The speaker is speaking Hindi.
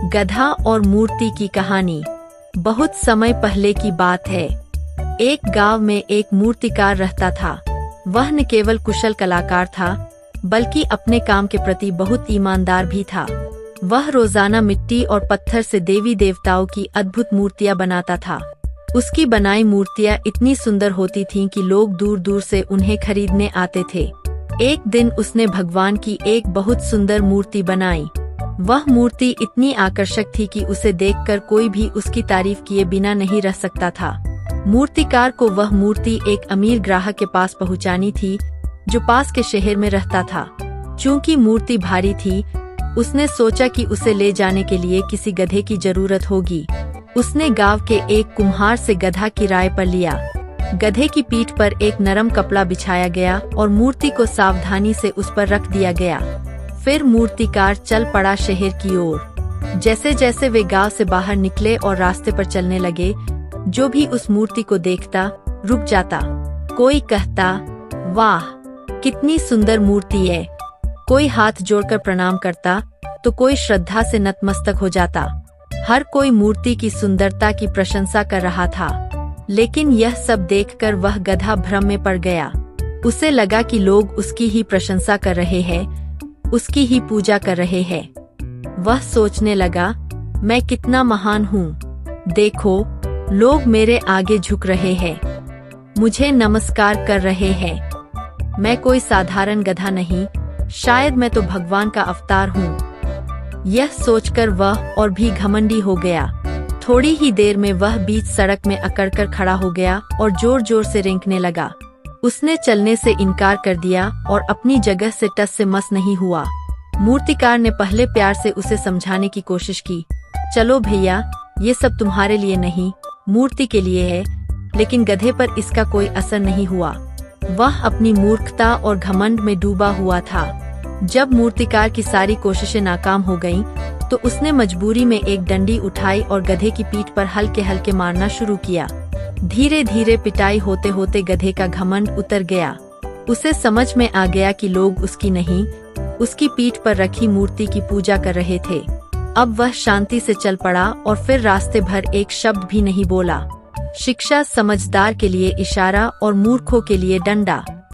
गधा और मूर्ति की कहानी। बहुत समय पहले की बात है। एक गांव में एक मूर्तिकार रहता था। वह न केवल कुशल कलाकार था, बल्कि अपने काम के प्रति बहुत ईमानदार भी था। वह रोजाना मिट्टी और पत्थर से देवी देवताओं की अद्भुत मूर्तियां बनाता था। उसकी बनाई मूर्तियां इतनी सुंदर होती थीं कि लोग दूर दूर से उन्हें खरीदने आते थे। एक दिन उसने भगवान की एक बहुत सुंदर मूर्ति बनाई। वह मूर्ति इतनी आकर्षक थी कि उसे देखकर कोई भी उसकी तारीफ किए बिना नहीं रह सकता था। मूर्तिकार को वह मूर्ति एक अमीर ग्राहक के पास पहुंचानी थी, जो पास के शहर में रहता था। चूंकि मूर्ति भारी थी, उसने सोचा कि उसे ले जाने के लिए किसी गधे की जरूरत होगी। उसने गांव के एक कुम्हार से गधा किराए पर लिया। गधे की पीठ पर एक नरम कपड़ा बिछाया गया और मूर्ति को सावधानी से उस पर रख दिया गया। फिर मूर्तिकार चल पड़ा शहर की ओर। जैसे जैसे वे गांव से बाहर निकले और रास्ते पर चलने लगे, जो भी उस मूर्ति को देखता रुक जाता। कोई कहता, वाह कितनी सुंदर मूर्ति है। कोई हाथ जोड़कर प्रणाम करता, तो कोई श्रद्धा से नतमस्तक हो जाता। हर कोई मूर्ति की सुंदरता की प्रशंसा कर रहा था। लेकिन यह सब देखकर वह गधा भ्रम में पड़ गया। उसे लगा कि लोग उसकी ही प्रशंसा कर रहे हैं, उसकी ही पूजा कर रहे हैं। वह सोचने लगा, मैं कितना महान हूँ। देखो, लोग मेरे आगे झुक रहे हैं, मुझे नमस्कार कर रहे हैं। मैं कोई साधारण गधा नहीं, शायद मैं तो भगवान का अवतार हूँ। यह सोचकर वह और भी घमंडी हो गया। थोड़ी ही देर में वह बीच सड़क में अकड़कर खड़ा हो गया और जोर जोर से रेंकने लगा। उसने चलने से इनकार कर दिया और अपनी जगह से टस से मस नहीं हुआ। मूर्तिकार ने पहले प्यार से उसे समझाने की कोशिश की। चलो भैया, ये सब तुम्हारे लिए नहीं, मूर्ति के लिए है। लेकिन गधे पर इसका कोई असर नहीं हुआ। वह अपनी मूर्खता और घमंड में डूबा हुआ था। जब मूर्तिकार की सारी कोशिशें नाकाम हो गईं, तो उसने मजबूरी में एक डंडी उठाई और गधे की पीठ पर हल्के हल्के मारना शुरू किया। धीरे धीरे पिटाई होते होते गधे का घमंड उतर गया। उसे समझ में आ गया कि लोग उसकी नहीं, उसकी पीठ पर रखी मूर्ति की पूजा कर रहे थे। अब वह शांति से चल पड़ा और फिर रास्ते भर एक शब्द भी नहीं बोला। शिक्षा समझदार के लिए इशारा और मूर्खों के लिए डंडा।